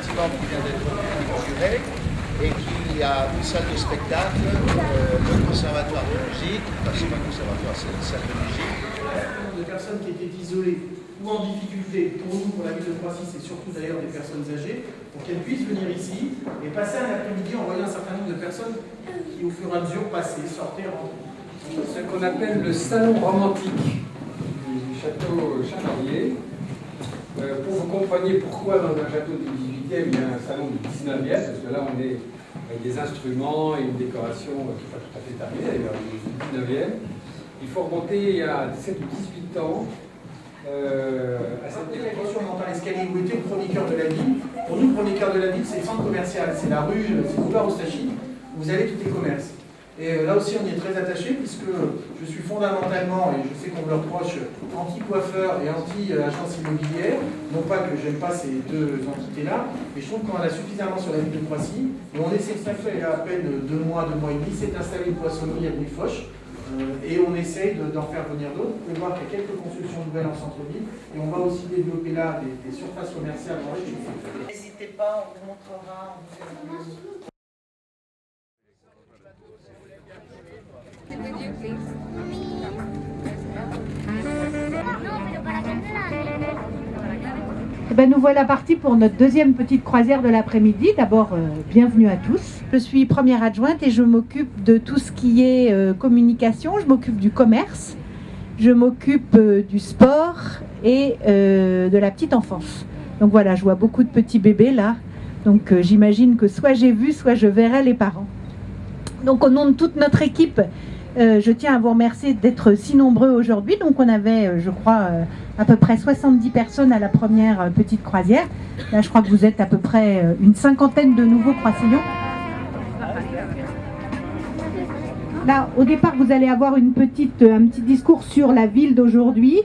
bâtiment qui vient d'être inauguré et qu'il y a une salle de spectacle, le conservatoire de musique, enfin c'est pas un conservatoire, c'est une salle de musique. De personnes qui étaient isolées ou en difficulté, pour nous, pour la ville de Croissy, c'est surtout d'ailleurs des personnes âgées, pour qu'elles puissent venir ici et passer un après-midi en voyant un certain nombre de personnes qui, au fur et à mesure, passaient, sortaient, rentraient. Ce qu'on appelle le salon romantique du château Châtelier. Pour que vous compreniez pourquoi dans un château du 18e, il y a un salon du 19e, parce que là on est avec des instruments et une décoration qui n'est pas tout à fait terminée, d'ailleurs, du 19e. Il faut remonter il y a 17 ou 18 ans à cette question, on entend l'escalier où était le premier cœur de la ville. Pour nous, le premier cœur de la ville, c'est le centre commercial, c'est la rue, c'est le boulevard Oustachy, où vous avez tous les commerces. Et là aussi, on y est très attaché, puisque je suis fondamentalement, et je sais qu'on me le reproche, anti-coiffeur et anti-agence immobilière. Non pas que j'aime pas ces deux entités-là, mais je trouve qu'on en a suffisamment sur la ville de Croissy. Et on essaie, ça fait à peine 2 mois et demi, c'est d'installer une poissonnerie à Louis-Foch. Et on essaye d'en faire venir d'autres. Vous pouvez voir qu'il y a quelques constructions nouvelles en centre-ville. Et on va aussi développer là des surfaces commerciales. N'hésitez pas, on vous montrera, on vous fera. Nous voilà partis pour notre deuxième petite croisière de l'après-midi. D'abord, bienvenue à tous. Je suis première adjointe et je m'occupe de tout ce qui est communication. Je m'occupe du commerce, je m'occupe du sport et de la petite enfance. Donc voilà, je vois beaucoup de petits bébés là. Donc j'imagine que soit j'ai vu, soit je verrai les parents. Donc au nom de toute notre équipe, je tiens à vous remercier d'être si nombreux aujourd'hui. Donc on avait, je crois, à peu près 70 personnes à la première petite croisière. Là, je crois que vous êtes à peu près une cinquantaine de nouveaux croisillons. Là, au départ, vous allez avoir un petit discours sur la ville d'aujourd'hui.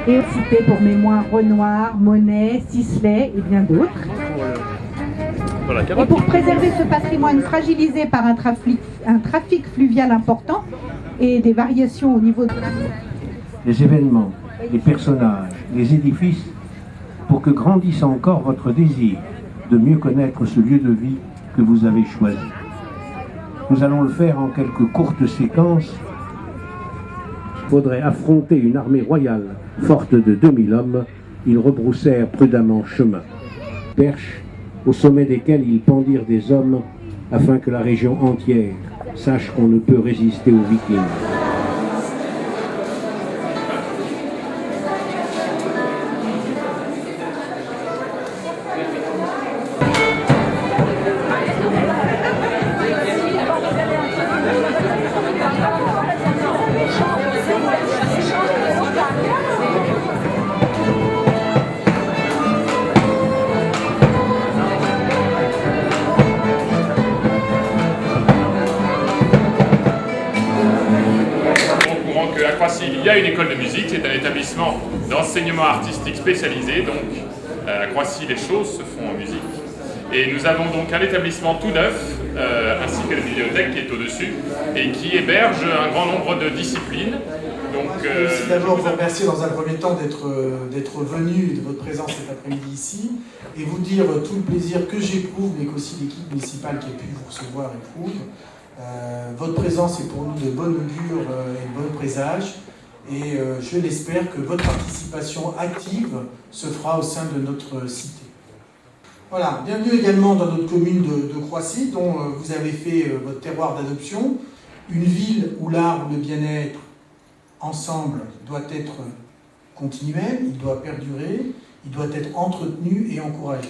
Et cité pour mémoire Renoir, Monet, Sisley et bien d'autres. Et pour préserver ce patrimoine fragilisé par un trafic fluvial important et des variations au niveau de les événements, les personnages, les édifices, pour que grandisse encore votre désir de mieux connaître ce lieu de vie que vous avez choisi. Nous allons le faire en quelques courtes séquences. Il faudrait affronter une armée royale forte de 2000 hommes. Ils rebroussèrent prudemment chemin. Perches au sommet desquels ils pendirent des hommes afin que la région entière sache qu'on ne peut résister aux Vikings. Il y a une école de musique, c'est un établissement d'enseignement artistique spécialisé, donc à Croissy les choses se font en musique. Et nous avons donc un établissement tout neuf, ainsi que la bibliothèque qui est au-dessus, et qui héberge un grand nombre de disciplines. Donc, d'abord vous remercier dans un premier temps d'être venu, de votre présence cet après-midi ici, et vous dire tout le plaisir que j'éprouve, mais qu'aussi l'équipe municipale qui a pu vous recevoir éprouve. Votre présence est pour nous de bon augure et de bon présage. Et je l'espère que votre participation active se fera au sein de notre cité. Voilà, bienvenue également dans notre commune de Croissy, dont vous avez fait votre terroir d'adoption. Une ville où l'art ou le bien-être, ensemble, doit être continuel, il doit perdurer, il doit être entretenu et encouragé.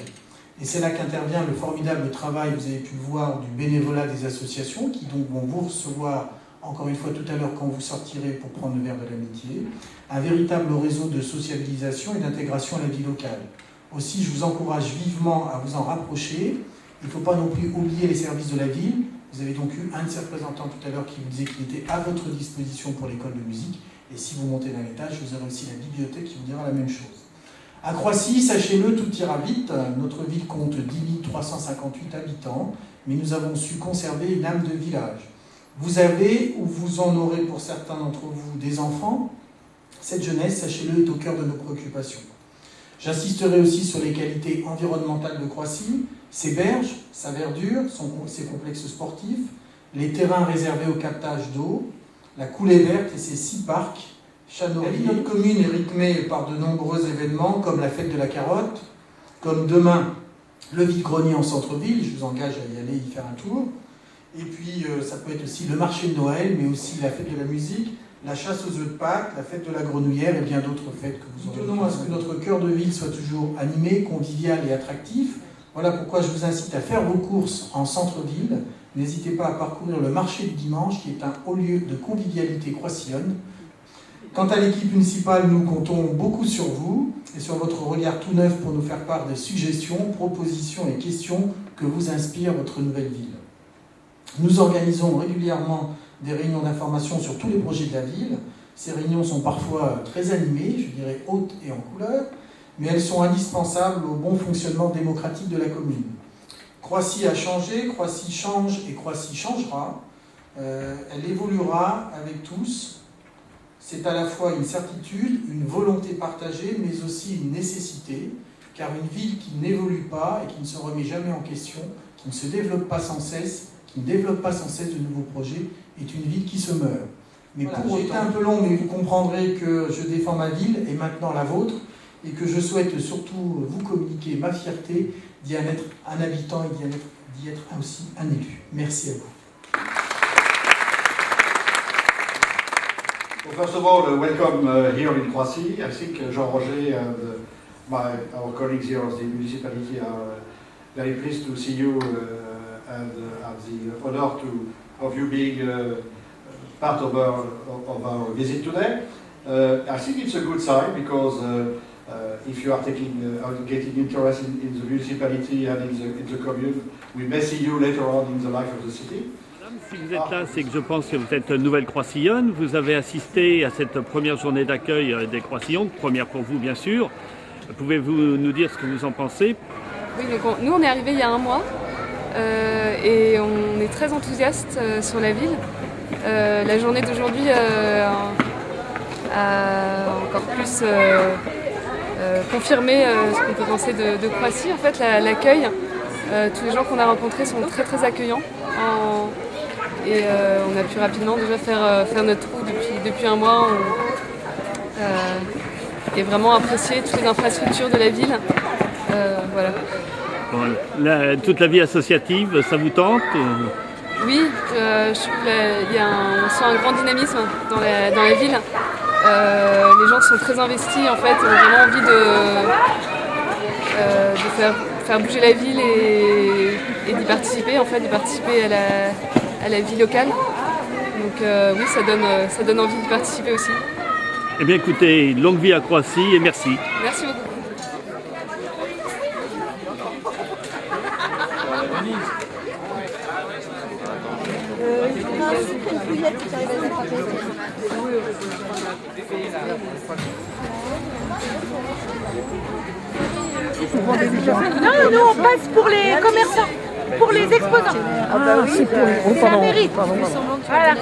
Et c'est là qu'intervient le formidable travail, vous avez pu le voir, du bénévolat des associations, qui donc vont vous recevoir encore une fois tout à l'heure quand vous sortirez pour prendre le verre de l'amitié, un véritable réseau de sociabilisation et d'intégration à la vie locale. Aussi, je vous encourage vivement à vous en rapprocher. Il ne faut pas non plus oublier les services de la ville. Vous avez donc eu un de ses représentants tout à l'heure qui vous disait qu'il était à votre disposition pour l'école de musique. Et si vous montez d'un étage, vous aurez aussi la bibliothèque qui vous dira la même chose. À Croissy, sachez-le, tout ira vite. Notre ville compte 10 358 habitants, mais nous avons su conserver une âme de village. Vous avez, ou vous en aurez pour certains d'entre vous, des enfants. Cette jeunesse, sachez-le, est au cœur de nos préoccupations. J'insisterai aussi sur les qualités environnementales de Croissy, ses berges, sa verdure, ses complexes sportifs, les terrains réservés au captage d'eau, la coulée verte et ses 6 parcs. Notre commune est rythmée par de nombreux événements comme la fête de la carotte, comme demain le vide-grenier en centre-ville, je vous engage à y aller y faire un tour. Et puis ça peut être aussi le marché de Noël, mais aussi la fête de la musique, la chasse aux œufs de Pâques, la fête de la grenouillère et bien d'autres fêtes que vous aurez. Tenons à ce que notre cœur de ville soit toujours animé, convivial et attractif. Voilà pourquoi je vous incite à faire vos courses en centre-ville. N'hésitez pas à parcourir le marché du dimanche, qui est un haut lieu de convivialité croissillonne. Quant à l'équipe municipale, nous comptons beaucoup sur vous et sur votre regard tout neuf pour nous faire part des suggestions, propositions et questions que vous inspire votre nouvelle ville. Nous organisons régulièrement des réunions d'information sur tous les projets de la ville. Ces réunions sont parfois très animées, je dirais hautes et en couleur, mais elles sont indispensables au bon fonctionnement démocratique de la commune. Croissy a changé, Croissy change et Croissy changera. Elle évoluera avec tous. C'est à la fois une certitude, une volonté partagée, mais aussi une nécessité, car une ville qui n'évolue pas et qui ne se remet jamais en question, qui ne se développe pas sans cesse, qui ne développe pas sans cesse de nouveaux projets, est une ville qui se meurt. Mais voilà, pour autant, un peu long, mais vous comprendrez que je défends ma ville et maintenant la vôtre, et que je souhaite surtout vous communiquer ma fierté d'y être un habitant et d'y être aussi un élu. Merci à vous. Well, first of all, welcome here in Croissy. I think Jean-Roger and our colleagues here of the municipality are very pleased to see you and have the honor of you being part of our visit today. I think it's a good sign because if you are getting interest in the municipality and in the commune, we may see you later on in the life of the city. Si vous êtes là, c'est que je pense que vous êtes nouvelle Croissillonne. Vous avez assisté à cette première journée d'accueil des Croissillons, première pour vous bien sûr. Pouvez-vous nous dire ce que vous en pensez? Oui, donc nous on est arrivés il y a un mois et on est très enthousiastes sur la ville. La journée d'aujourd'hui a encore plus confirmé ce qu'on peut penser de Croissy. En fait, l'accueil, tous les gens qu'on a rencontrés sont très très accueillants. Et on a pu rapidement déjà faire notre trou depuis un mois et vraiment apprécier toutes les infrastructures de la ville. Voilà. Bon, toute la vie associative, ça vous tente? Oui, je trouve on sent un grand dynamisme dans la ville. Les gens sont très investis en fait, ont vraiment envie de faire bouger la ville et d'y participer en fait, d'y participer à la vie locale. Donc oui, ça donne envie d'y participer aussi. Eh bien écoutez, longue vie à Croissy et merci. Merci beaucoup. Non, nous on passe pour les commerçants, pour les exposants. Ah bah oui, c'est la mairie. Voilà.